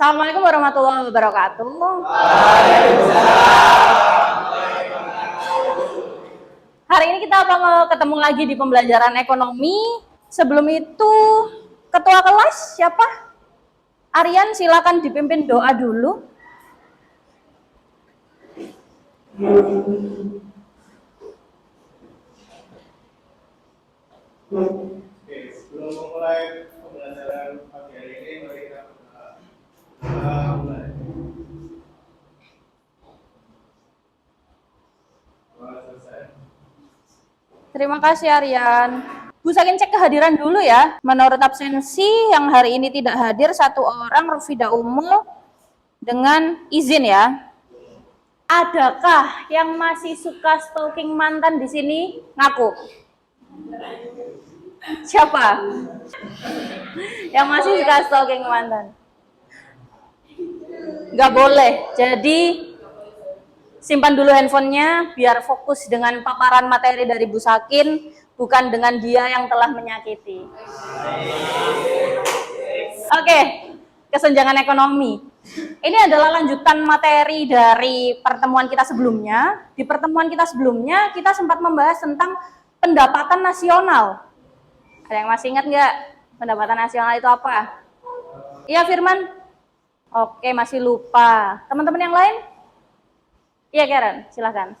Assalamualaikum warahmatullahi wabarakatuh. Hari ini kita akan ketemu lagi di pembelajaran ekonomi. Sebelum itu, ketua kelas siapa? Aryan, silakan dipimpin doa dulu. Oke, sebelum memulai pembelajaran pagi hari ini, mari kita mulai. Selesai. Terima kasih Aryan. Bu Sakin cek kehadiran dulu ya. Menurut absensi yang hari ini tidak hadir satu orang, Rufida Umul, dengan izin ya. Adakah yang masih suka stalking mantan di sini? Ngaku. Siapa? Yang masih suka stalking mantan? Nggak boleh. Jadi simpan dulu handphonenya biar fokus dengan paparan materi dari Bu Sakin, bukan dengan dia yang telah menyakiti. Oke, kesenjangan ekonomi. Ini adalah lanjutan materi dari pertemuan kita sebelumnya. Di pertemuan kita sebelumnya, kita sempat membahas tentang pendapatan nasional. Ada yang masih ingat nggak? Pendapatan nasional itu apa? Iya, Firman? Oke, masih lupa. Teman-teman yang lain? Iya, Karen, silahkan.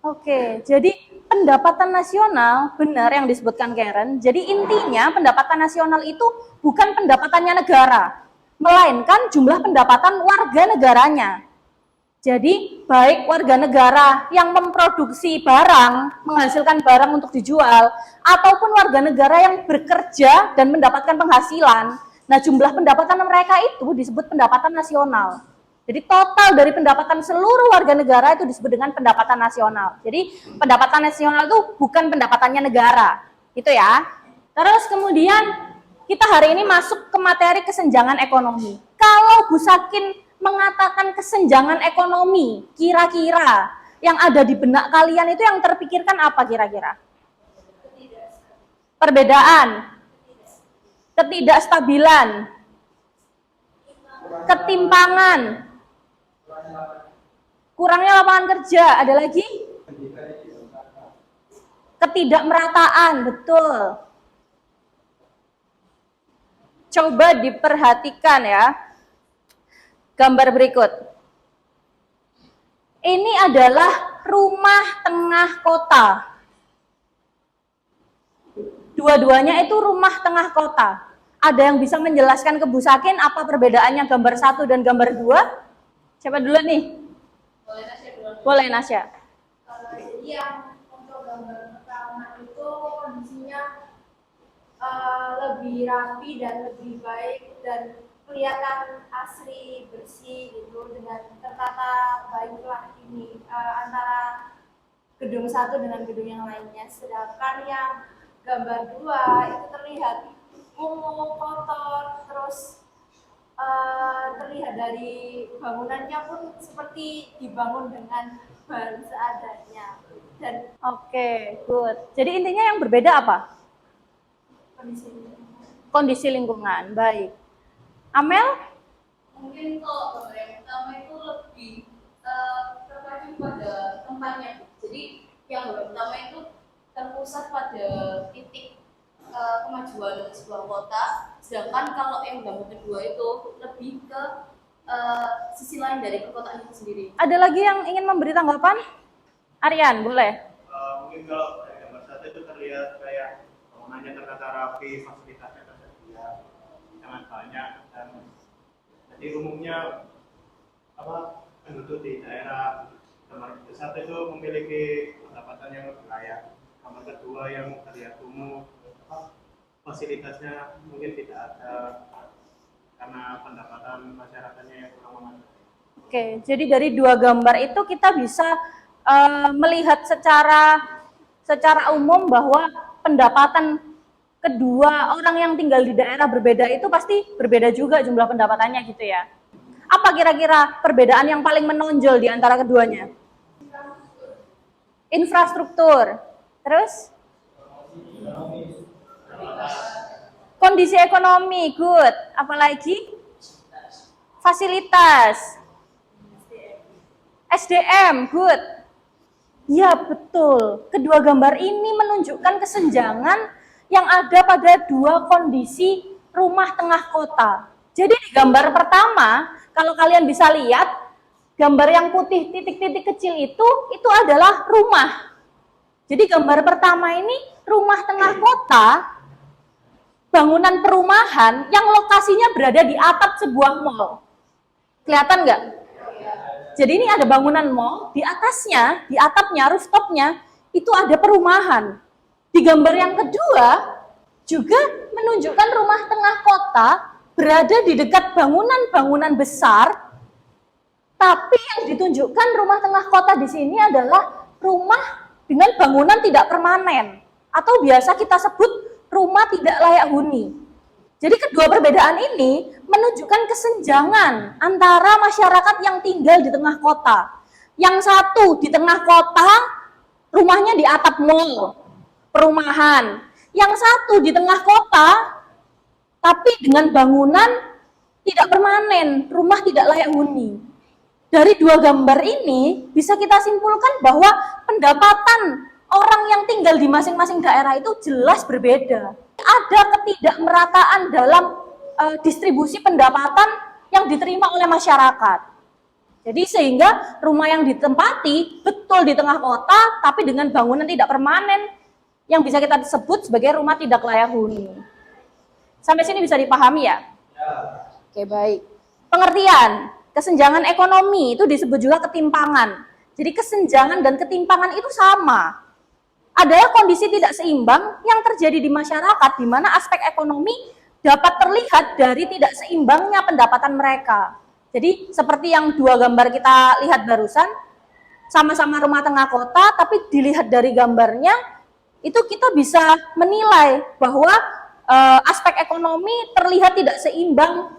Oke, jadi pendapatan nasional, benar yang disebutkan Karen. Jadi intinya pendapatan nasional itu bukan pendapatannya negara, melainkan jumlah pendapatan warga negaranya. Jadi baik warga negara yang memproduksi barang, menghasilkan barang untuk dijual, ataupun warga negara yang bekerja dan mendapatkan penghasilan. Nah, jumlah pendapatan mereka itu disebut pendapatan nasional. Jadi total dari pendapatan seluruh warga negara itu disebut dengan pendapatan nasional. Jadi pendapatan nasional itu bukan pendapatannya negara. Itu ya. Terus kemudian kita hari ini masuk ke materi kesenjangan ekonomi. Kalau Bu Sakin mengatakan kesenjangan ekonomi, kira-kira yang ada di benak kalian itu yang terpikirkan apa kira-kira? Perbedaan, ketidakstabilan, ketimpangan, kurangnya lapangan kerja, ada lagi? Ketidakmerataan, betul. Coba diperhatikan ya. Gambar berikut. Ini adalah rumah tengah kota. Dua-duanya itu rumah tengah kota. Ada yang bisa menjelaskan ke Bu Sakin apa perbedaannya gambar 1 dan gambar 2? Siapa dulu nih? Boleh Nasya. Jadi yang untuk gambar pertama itu kondisinya lebih rapi dan lebih baik dan kelihatan asri, bersih gitu, dengan tertata baiklah ini antara gedung satu dengan gedung yang lainnya. Sedangkan yang gambar 2 itu terlihat kumuh, kotor, terus terlihat dari bangunannya pun seperti dibangun dengan bahan seadanya. Dan Oke, good. Jadi intinya yang berbeda apa? Kondisi lingkungan. Baik. Amel? Mungkin kalau gambar yang pertama itu lebih terpacu pada tempatnya. Jadi yang gambar pertama itu terpusat pada titik kemajuan sebuah kota, sedangkan kalau yang gambar kedua itu lebih ke sisi lain dari perkotaan itu sendiri. Ada lagi yang ingin memberi tanggapan? Aryan, boleh? Mungkin kalau dari gambar 1 itu terlihat kayak bangunannya tertata rapi, fasilitasnya tersedia sangat banyak, dan jadi umumnya penduduk di daerah gambar 1 itu memiliki pendapatan yang lebih layak. Gambar kedua yang terlihat kumuh, fasilitasnya mungkin tidak ada karena pendapatan masyarakatnya yang kurang memadai. Oke, jadi dari dua gambar itu kita bisa melihat secara umum bahwa pendapatan kedua orang yang tinggal di daerah berbeda itu pasti berbeda juga jumlah pendapatannya gitu ya. Apa kira-kira perbedaan yang paling menonjol di antara keduanya? Infrastruktur. Terus? Kondisi ekonomi, good. Apalagi? Fasilitas. SDM, good. Ya, betul. Kedua gambar ini menunjukkan kesenjangan yang ada pada dua kondisi rumah tengah kota. Jadi di gambar pertama, kalau kalian bisa lihat, gambar yang putih titik-titik kecil itu adalah rumah. Jadi gambar pertama ini rumah tengah kota, bangunan perumahan yang lokasinya berada di atap sebuah mall. Kelihatan nggak? Jadi ini ada bangunan mall, di atasnya, di atapnya, rooftopnya, itu ada perumahan. Di gambar yang kedua, juga menunjukkan rumah tengah kota berada di dekat bangunan-bangunan besar, tapi yang ditunjukkan rumah tengah kota di sini adalah rumah dengan bangunan tidak permanen, atau biasa kita sebut rumah tidak layak huni. Jadi kedua perbedaan ini menunjukkan kesenjangan antara masyarakat yang tinggal di tengah kota. Yang satu di tengah kota, rumahnya di atap mall, perumahan. Yang satu di tengah kota, tapi dengan bangunan tidak permanen, rumah tidak layak huni. Dari dua gambar ini bisa kita simpulkan bahwa pendapatan orang yang tinggal di masing-masing daerah itu jelas berbeda. Ada ketidakmerataan dalam distribusi pendapatan yang diterima oleh masyarakat. Jadi sehingga rumah yang ditempati betul di tengah kota, tapi dengan bangunan tidak permanen, yang bisa kita sebut sebagai rumah tidak layak huni. Sampai sini bisa dipahami ya? Oke, baik. Pengertian, kesenjangan ekonomi itu disebut juga ketimpangan. Jadi kesenjangan dan ketimpangan itu sama. Adalah kondisi tidak seimbang yang terjadi di masyarakat, di mana aspek ekonomi dapat terlihat dari tidak seimbangnya pendapatan mereka. Jadi seperti yang dua gambar kita lihat barusan, sama-sama rumah tengah kota, tapi dilihat dari gambarnya, itu kita bisa menilai bahwa aspek ekonomi terlihat tidak seimbang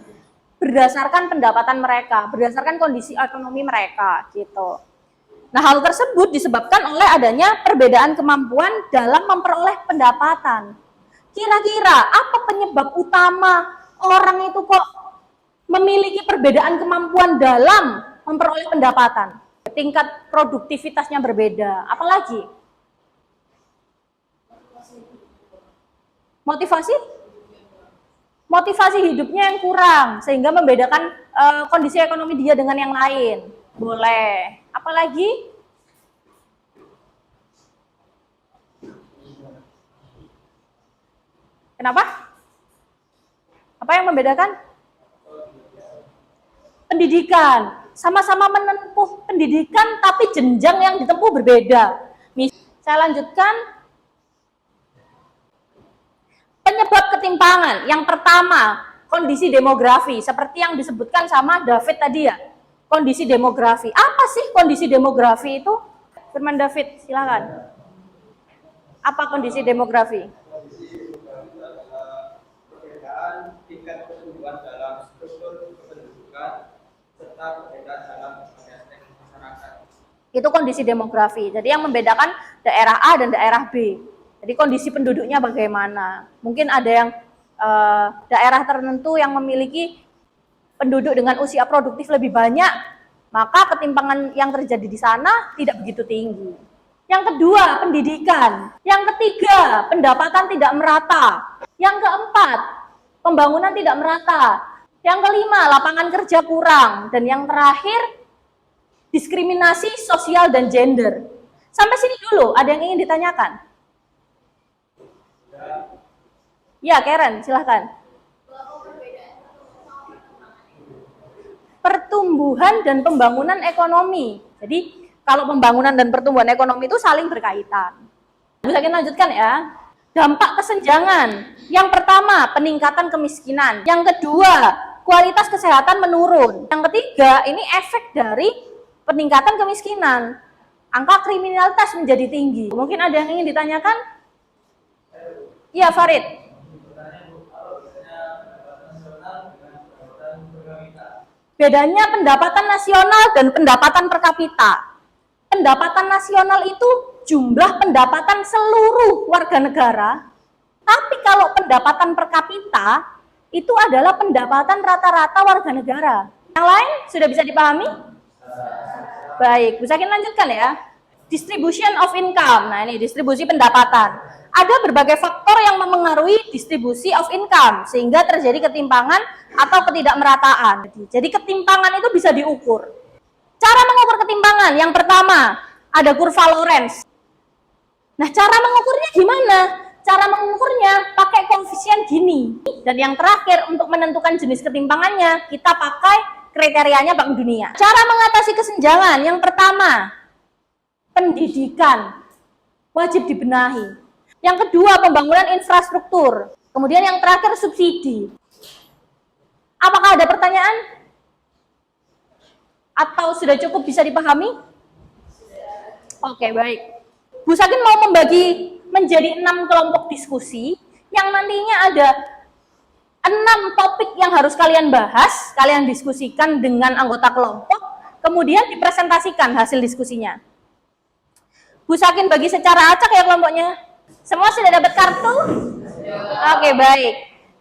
berdasarkan pendapatan mereka, berdasarkan kondisi ekonomi mereka, gitu. Nah, hal tersebut disebabkan oleh adanya perbedaan kemampuan dalam memperoleh pendapatan. Kira-kira apa penyebab utama orang itu kok memiliki perbedaan kemampuan dalam memperoleh pendapatan? Tingkat produktivitasnya berbeda. Apalagi? Motivasi? Motivasi hidupnya yang kurang, sehingga membedakan kondisi ekonomi dia dengan yang lain. Boleh. Apalagi? Kenapa? Apa yang membedakan? Pendidikan. Sama-sama menempuh pendidikan, tapi jenjang yang ditempuh berbeda. Saya lanjutkan. Penyebab ketimpangan. Yang pertama, kondisi demografi. Seperti yang disebutkan sama David tadi ya. Kondisi demografi. Apa sih kondisi demografi itu? Firman David, silakan. Apa kondisi demografi? Kondisi demografi adalah perbedaan tingkat pertumbuhan dalam struktur kependudukan serta perbedaan dalam aspek masyarakat. Itu kondisi demografi. Jadi yang membedakan daerah A dan daerah B. Jadi kondisi penduduknya bagaimana? Mungkin ada yang daerah tertentu yang memiliki penduduk dengan usia produktif lebih banyak, maka ketimpangan yang terjadi di sana tidak begitu tinggi. Yang kedua, pendidikan. Yang ketiga, pendapatan tidak merata. Yang keempat, pembangunan tidak merata. Yang kelima, lapangan kerja kurang. Dan yang terakhir, diskriminasi sosial dan gender. Sampai sini dulu, ada yang ingin ditanyakan? Ya, Karen, silahkan. Pertumbuhan dan pembangunan ekonomi. Jadi kalau pembangunan dan pertumbuhan ekonomi itu saling berkaitan. Bisa kita lanjutkan ya. Dampak kesenjangan. Yang pertama, peningkatan kemiskinan. Yang kedua, kualitas kesehatan menurun. Yang ketiga, ini efek dari peningkatan kemiskinan. Angka kriminalitas menjadi tinggi. Mungkin ada yang ingin ditanyakan? Iya, Farid. Bedanya pendapatan nasional dan pendapatan per kapita. Pendapatan nasional itu jumlah pendapatan seluruh warga negara Tapi kalau pendapatan per kapita itu adalah pendapatan rata-rata warga negara. Yang lain sudah bisa dipahami? Baik, Bu Sakin lanjutkan ya. Distribution of income. Nah, ini distribusi pendapatan. Ada berbagai faktor yang memengaruhi distribusi of income sehingga terjadi ketimpangan atau ketidakmerataan. Jadi ketimpangan itu bisa diukur. Cara mengukur ketimpangan, yang pertama ada kurva Lorenz. Nah, cara mengukurnya gimana? Cara mengukurnya pakai koefisien gini. Dan yang terakhir, untuk menentukan jenis ketimpangannya, kita pakai kriterianya Bank Dunia. Cara mengatasi kesenjangan, yang pertama, pendidikan wajib dibenahi. Yang kedua, pembangunan infrastruktur. Kemudian yang terakhir, subsidi. Apakah ada pertanyaan? Atau sudah cukup bisa dipahami? Oke, baik. Bu Sakin mau membagi menjadi 6 kelompok diskusi yang nantinya ada 6 topik yang harus kalian bahas, kalian diskusikan dengan anggota kelompok, kemudian dipresentasikan hasil diskusinya. Bu Sakin bagi secara acak ya kelompoknya. Semua sudah dapat kartu? Oke, baik.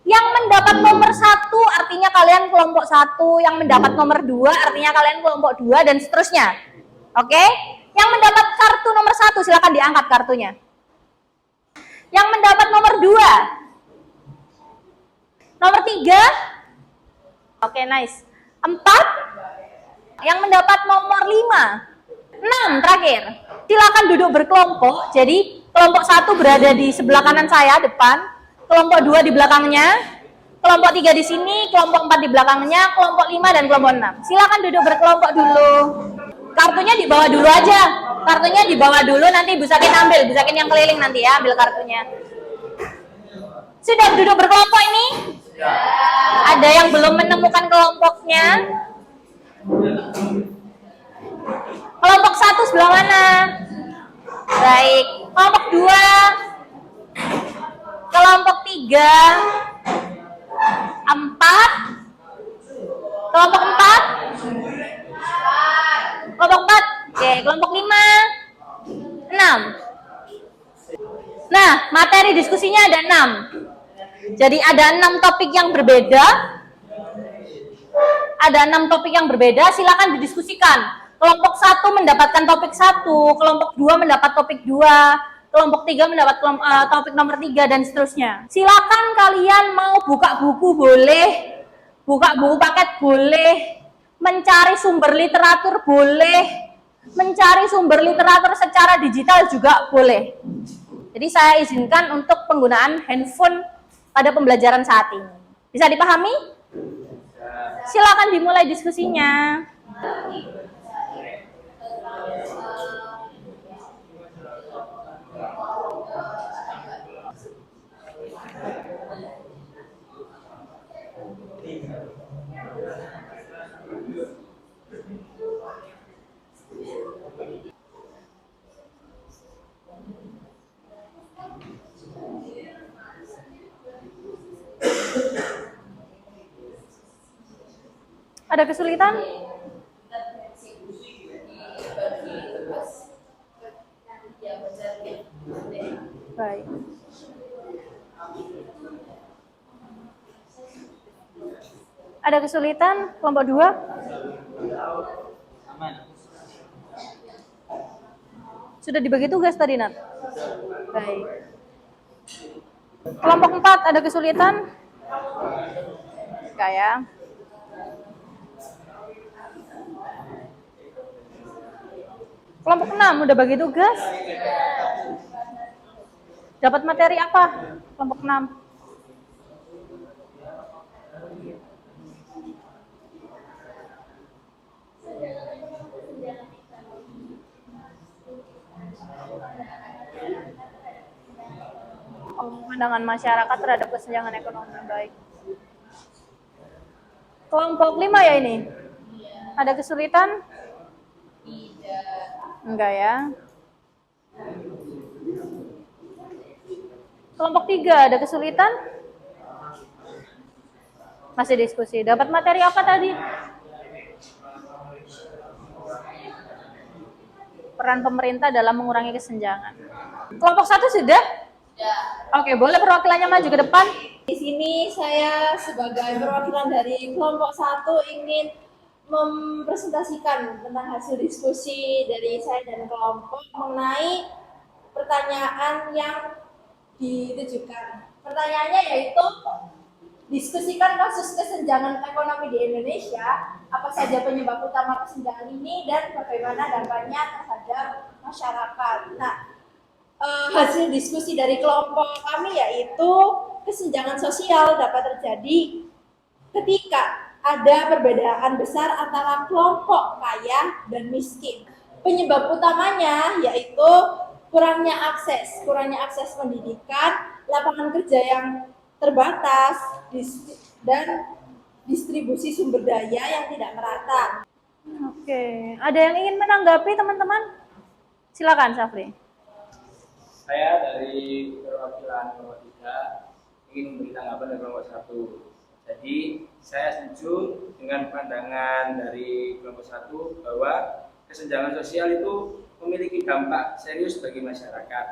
Yang mendapat nomor 1 artinya kalian kelompok 1, yang mendapat nomor 2 artinya kalian kelompok 2, dan seterusnya. Oke? Yang mendapat kartu nomor 1 silakan diangkat kartunya. Yang mendapat nomor 2. Nomor 3. Oke, nice. 4. Yang mendapat nomor 5. 6 terakhir. Silakan duduk berkelompok. Jadi kelompok 1 berada di sebelah kanan saya depan, kelompok 2 di belakangnya, kelompok 3 di sini, kelompok 4 di belakangnya, kelompok 5 dan kelompok 6. Silakan duduk berkelompok dulu. Kartunya dibawa dulu aja. Kartunya dibawa dulu, nanti Bu Sakin ambil. Bu Sakin yang keliling nanti ya, ambil kartunya. Sudah duduk berkelompok ini? Ada yang belum menemukan kelompoknya? Kelompok 1 sebelah mana? Baik. Kelompok 2. Kelompok 3. 4. Kelompok 4. Kelompok 4. Oke, kelompok 5. 6. Nah, materi diskusinya ada 6. Jadi ada 6 topik yang berbeda. Ada 6 topik yang berbeda, silakan didiskusikan. Kelompok 1 mendapatkan topik 1, kelompok 2 mendapat topik 2, kelompok 3 mendapat topik nomor 3, dan seterusnya. Silakan kalian mau buka buku boleh, buka buku paket boleh, mencari sumber literatur boleh, mencari sumber literatur secara digital juga boleh. Jadi saya izinkan untuk penggunaan handphone pada pembelajaran saat ini. Bisa dipahami? Silakan dimulai diskusinya. Ada kesulitan? Baik. Ada kesulitan? Kelompok 2? Sudah dibagi tugas tadi, Nat? Baik. Kelompok 4 ada kesulitan? Enggak ya? Kelompok 6 udah bagi tugas? Dapat materi apa? Kelompok 6. Pandangan masyarakat terhadap kesenjangan ekonomi. Baik. Kelompok 5 ya ini? Ada kesulitan? Enggak ya. Kelompok 3 ada kesulitan? Masih diskusi. Dapat materi apa tadi? Peran pemerintah dalam mengurangi kesenjangan. Kelompok 1 sudah? Ya. Oke, boleh perwakilannya maju ke depan. Di sini saya sebagai perwakilan dari kelompok 1 ingin mempresentasikan tentang hasil diskusi dari saya dan kelompok mengenai pertanyaan yang ditujukan. Pertanyaannya yaitu diskusikan kasus kesenjangan ekonomi di Indonesia, apa saja penyebab utama kesenjangan ini dan bagaimana dampaknya terhadap masyarakat. Nah, hasil diskusi dari kelompok kami yaitu kesenjangan sosial dapat terjadi ketika ada perbedaan besar antara kelompok kaya dan miskin. Penyebab utamanya yaitu kurangnya akses pendidikan, lapangan kerja yang terbatas, dan distribusi sumber daya yang tidak merata. Oke, ada yang ingin menanggapi teman-teman? Silakan, Safri. Saya dari perwakilan kelompok 3 ingin memberi tanggapan dari kelompok 1. Jadi saya setuju dengan pandangan dari kelompok 1 bahwa kesenjangan sosial itu memiliki dampak serius bagi masyarakat,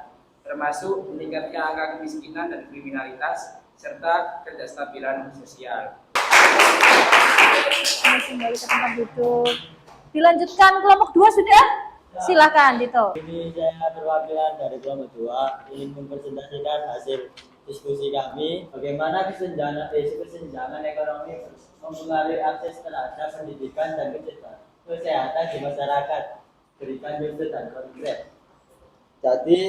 termasuk meningkatkan angka kemiskinan dan kriminalitas serta ketidakstabilan sosial. Kembali ke tempat duduk. Dilanjutkan kelompok 2 sudah? Silakan, Dito. Ini saya perwakilan dari kelompok 2 ingin mempresentasikan hasil diskusi kami bagaimana kesenjangan ekonomi mempengaruhi akses terhadap pendidikan dan kesehatan di masyarakat. Berikan contoh dan konkret. Jadi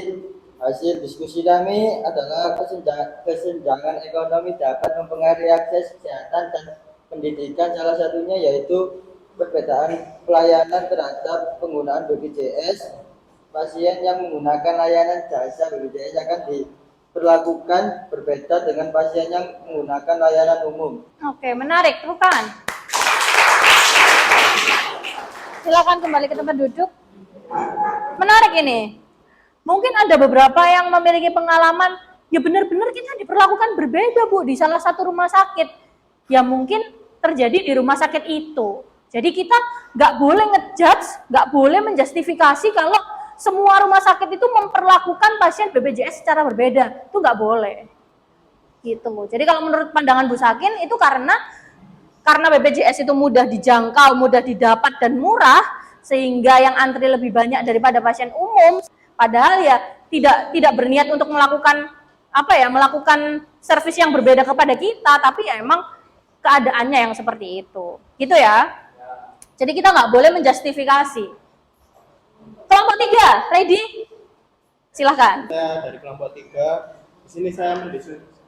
hasil diskusi kami adalah kesenjangan ekonomi dapat mempengaruhi akses kesehatan dan pendidikan, salah satunya yaitu perbedaan pelayanan terhadap penggunaan BPJS. Pasien yang menggunakan layanan jasa BPJS akan diperlakukan berbeda dengan pasien yang menggunakan layanan umum. Oke, menarik. Tepuk tangan. Silakan kembali ke tempat duduk. Menarik ini. Mungkin ada beberapa yang memiliki pengalaman, ya benar-benar kita diperlakukan berbeda, Bu, di salah satu rumah sakit. Ya mungkin terjadi di rumah sakit itu. Jadi kita nggak boleh ngejudge, nggak boleh menjustifikasi kalau semua rumah sakit itu memperlakukan pasien BPJS secara berbeda. Itu nggak boleh. Gitu. Jadi kalau menurut pandangan Bu Sakin itu karena BPJS itu mudah dijangkau, mudah didapat dan murah, sehingga yang antri lebih banyak daripada pasien umum. Padahal ya tidak berniat untuk melakukan servis yang berbeda kepada kita, tapi ya emang keadaannya yang seperti itu. Gitu ya. Jadi kita nggak boleh menjustifikasi. Kelompok 3, ready? Silahkan. Saya dari kelompok 3, di sini saya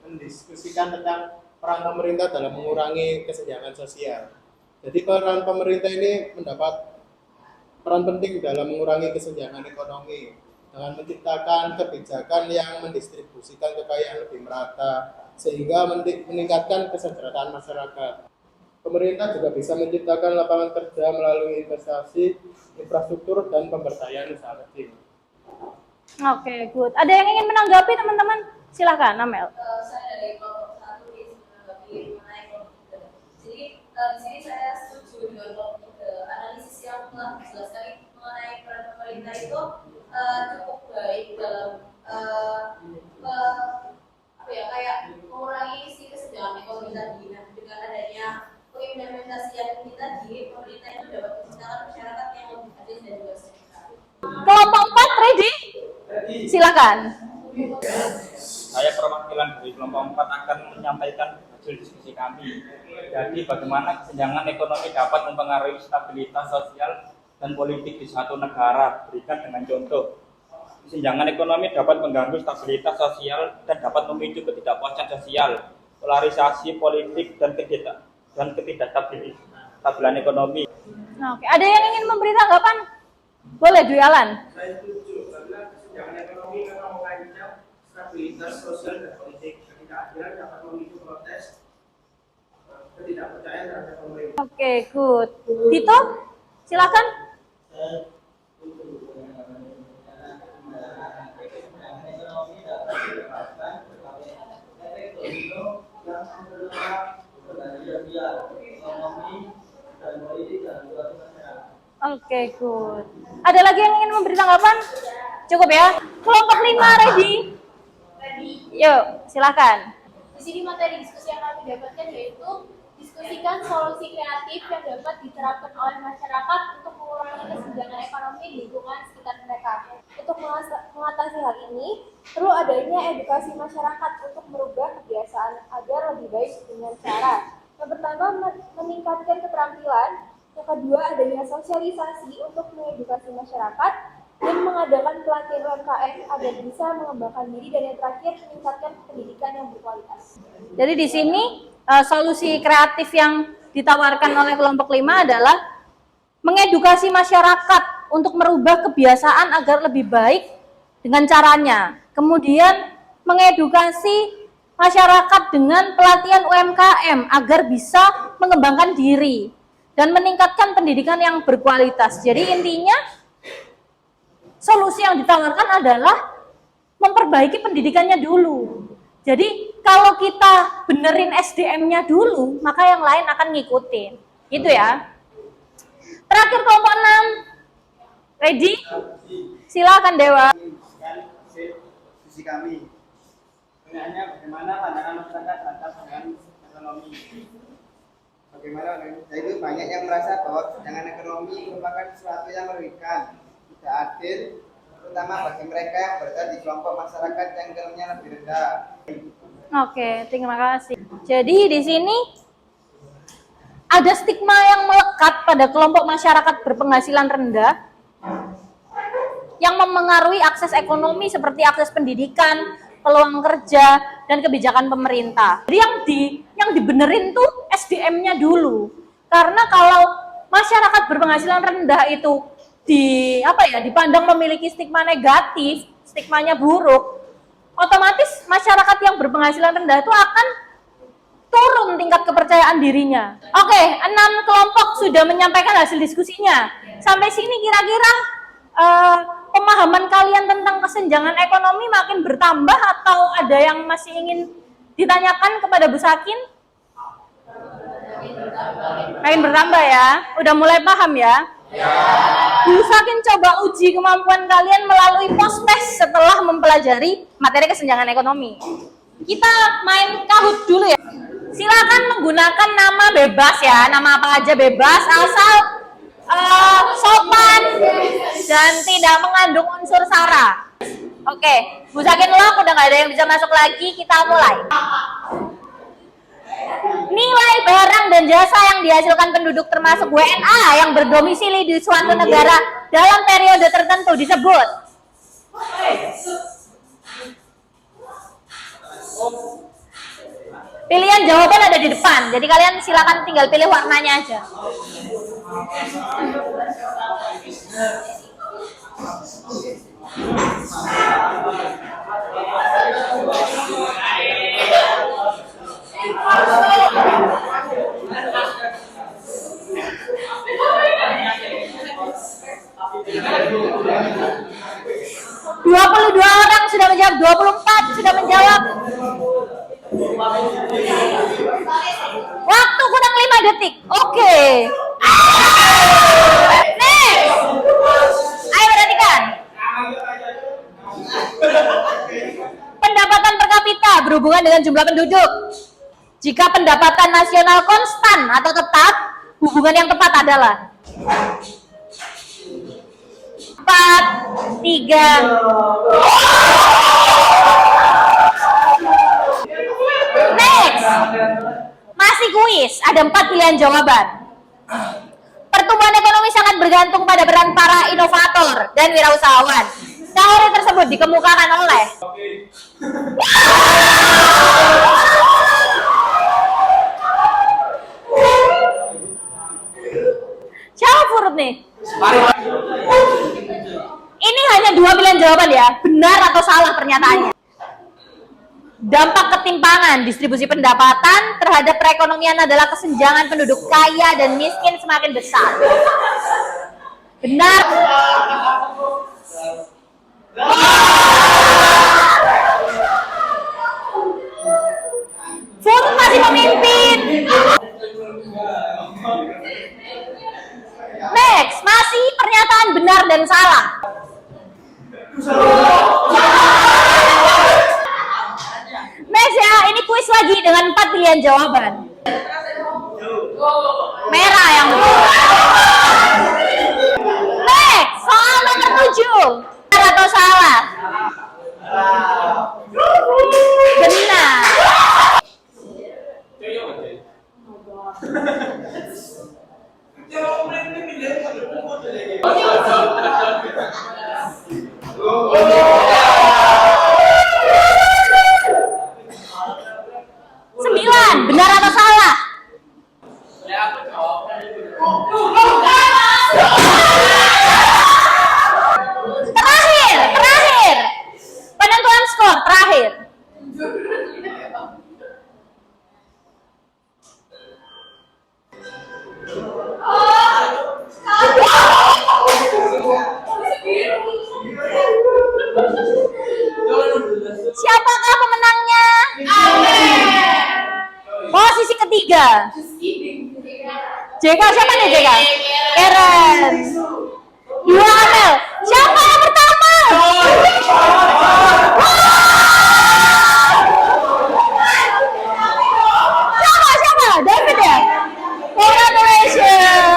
mendiskusikan tentang peran pemerintah dalam mengurangi kesenjangan sosial. Jadi peran pemerintah ini mendapat peran penting dalam mengurangi kesenjangan ekonomi dengan menciptakan kebijakan yang mendistribusikan kekayaan lebih merata sehingga meningkatkan kesejahteraan masyarakat. Pemerintah juga bisa menciptakan lapangan kerja melalui investasi, infrastruktur, dan pemberdayaan usaha kecil. Oke, good. Ada yang ingin menanggapi teman-teman? Silahkan, Amel. Saya dari kelompok 1 ingin menanggapi mengenai kelompok 3. Jadi di sini saya setuju dengan kelompok 3. Analisis yang telah dijelaskan mengenai peran pemerintah itu cukup baik dalam kayak mengurangi si kesenjangan ekonomi tadi. Nah, dengan adanya pengimplementasian ini tadi, pemerintah itu dapat menciptakan masyarakat yang lebih adil dan juga sejahtera. Kelompok 4, ready? Silakan. Saya perwakilan dari kelompok 4 akan menyampaikan hasil diskusi kami. Jadi bagaimana kesenjangan ekonomi dapat mempengaruhi stabilitas sosial dan politik di suatu negara. Berikan dengan contoh. Kesenjangan ekonomi dapat mengganggu stabilitas sosial dan dapat memicu ketidakpuasan sosial, polarisasi politik dan ketidakstabilan ekonomi. Oke, ada yang ingin memberi tanggapan? Boleh, Dwi Alan. Saya setuju karena kesenjangan ekonomi memang mengancam stabilitas sosial dan politik. Ketidakadilan dapat memicu protes, ketidakpercayaan terhadap pemerintah. Oke, good. Dito, silakan. Oke, good. Ada lagi yang ingin memberi tanggapan? Cukup ya. Kelompok 5, ready? Yuk, silakan. Di sini materi diskusi yang kami dapatkan yaitu diskusikan solusi kreatif yang dapat diterapkan oleh masyarakat untuk mengurangi kesenjangan ekonomi di lingkungan sekitar mereka. Untuk mengatasi hal ini, perlu adanya edukasi masyarakat untuk merubah kebiasaan agar lebih baik dengan cara yang pertama meningkatkan keterampilan, yang kedua adanya sosialisasi untuk mengedukasi masyarakat, dan mengadakan pelatihan UMKM agar bisa mengembangkan diri, dan yang terakhir meningkatkan pendidikan yang berkualitas. Jadi di sini solusi kreatif yang ditawarkan oleh kelompok 5 adalah mengedukasi masyarakat untuk merubah kebiasaan agar lebih baik dengan caranya. Kemudian mengedukasi masyarakat dengan pelatihan UMKM agar bisa mengembangkan diri dan meningkatkan pendidikan yang berkualitas. Jadi intinya solusi yang ditawarkan adalah memperbaiki pendidikannya dulu. Jadi kalau kita benerin SDM-nya dulu, maka yang lain akan ngikutin. Gitu ya. Terakhir kelompok 6. Ready? Silakan Dewa. Diskusi kami. Sebenarnya bagaimana pandangan masyarakat terhadap dengan ekonomi. Bagaimana itu banyak yang merasa bahwa kesenjangan ekonomi merupakan sesuatu yang merugikan, tidak adil, terutama bagi mereka yang berada di kelompok masyarakat yang ekonominya lebih rendah. Oke, terima kasih. Jadi di sini ada stigma yang melekat pada kelompok masyarakat berpenghasilan rendah yang memengaruhi akses ekonomi seperti akses pendidikan, peluang kerja, dan kebijakan pemerintah. Jadi yang dibenerin tuh SDM-nya dulu. Karena kalau masyarakat berpenghasilan rendah itu dipandang memiliki stigma negatif, stigmanya buruk, otomatis masyarakat yang berpenghasilan rendah itu akan turun tingkat kepercayaan dirinya. Oke, 6 kelompok sudah menyampaikan hasil diskusinya. Sampai sini kira-kira pemahaman kalian tentang kesenjangan ekonomi makin bertambah atau ada yang masih ingin ditanyakan kepada Bu Sakin? Makin bertambah ya? Udah mulai paham ya? Bu Sakin coba uji kemampuan kalian melalui post-test setelah mempelajari materi kesenjangan ekonomi. Kita main Kahoot dulu ya. Silakan menggunakan nama bebas ya, nama apa aja bebas, asal sopan dan tidak mengandung unsur sara. Oke, Bu Sakin lock, udah nggak ada yang bisa masuk lagi, kita mulai. Nilai barang dan jasa yang dihasilkan penduduk termasuk WNA yang berdomisili di suatu negara dalam periode tertentu disebut. Pilihan jawaban ada di depan, jadi kalian silakan tinggal pilih warnanya aja. ...22 orang sudah menjawab, 24 sudah menjawab. Waktu kurang 5 detik. Oke. Next. Ayo perhatikan. Pendapatan per kapita berhubungan dengan jumlah penduduk. Jika pendapatan nasional konstan atau tetap, hubungan yang tepat adalah 4, 3. Next. Masih kuis, ada 4 pilihan jawaban. Pertumbuhan ekonomi sangat bergantung pada peran para inovator dan wirausahawan. Teori tersebut dikemukakan oleh siapa Furut nih? Ini hanya 2 pilihan jawaban ya, benar atau salah pernyataannya. Dampak ketimpangan distribusi pendapatan terhadap perekonomian adalah kesenjangan penduduk kaya dan miskin semakin besar. Benar. Furut masih memimpin. Next, masih pernyataan benar dan salah. kuis lagi dengan 4 pilihan jawaban. Merah yang betul. Next, soal nomor 7. Benar atau salah? Benar. Sembilan, benar atau salah? Terakhir. Penentuan skor terakhir. Siapakah pemenangnya? Posisi ketiga. JK, siapa nih JK? Karen. 2 Amel. Siapa yang pertama? Siapa? David ya? Congratulations.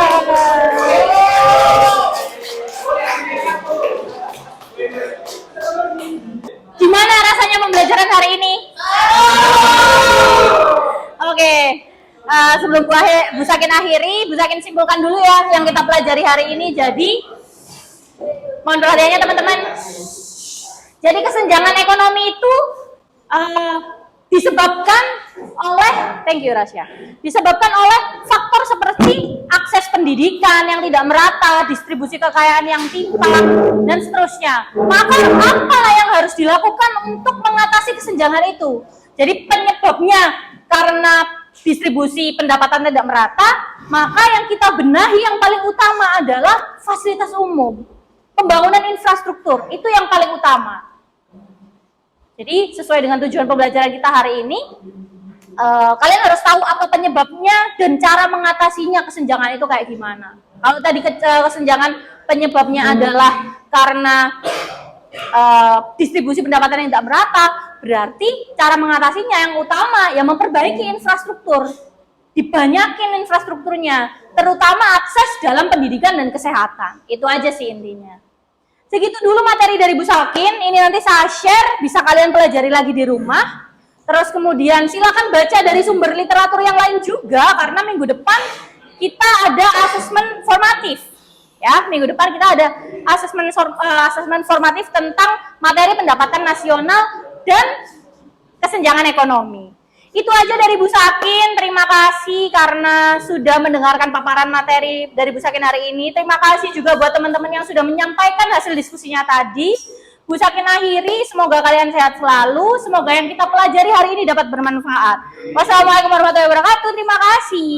Gimana rasanya pembelajaran hari ini? Oke. Sebelum Bu Sakin akhiri, Bu Sakin simpulkan dulu ya yang kita pelajari hari ini. Jadi, mohon perhatiannya teman-teman. Jadi kesenjangan ekonomi itu disebabkan oleh, thank you Rasya, disebabkan oleh faktor seperti akses pendidikan yang tidak merata, distribusi kekayaan yang timpang, dan seterusnya. Maka apalah yang harus dilakukan untuk mengatasi kesenjangan itu? Jadi penyebabnya karena distribusi pendapatan tidak merata, maka yang kita benahi yang paling utama adalah fasilitas umum, pembangunan infrastruktur, itu yang paling utama. Jadi sesuai dengan tujuan pembelajaran kita hari ini, kalian harus tahu apa penyebabnya dan cara mengatasinya kesenjangan itu kayak gimana. Kalau tadi kesenjangan penyebabnya adalah karena distribusi pendapatan yang tidak merata, berarti cara mengatasinya yang utama ya memperbaiki infrastruktur, dibanyakin infrastrukturnya, terutama akses dalam pendidikan dan kesehatan. Itu aja sih intinya. Segitu dulu materi dari Bu Sakin. Ini nanti saya share, bisa kalian pelajari lagi di rumah. Terus kemudian silakan baca dari sumber literatur yang lain juga, karena minggu depan kita ada asesmen formatif. Ya, minggu depan kita ada asesmen formatif tentang materi pendapatan nasional dan kesenjangan ekonomi. Itu aja dari Bu Sakin. Terima kasih karena sudah mendengarkan paparan materi dari Bu Sakin hari ini. Terima kasih juga buat teman-teman yang sudah menyampaikan hasil diskusinya tadi. Bu Sakin akhiri, semoga kalian sehat selalu. Semoga yang kita pelajari hari ini dapat bermanfaat. Wassalamualaikum warahmatullahi wabarakatuh. Terima kasih.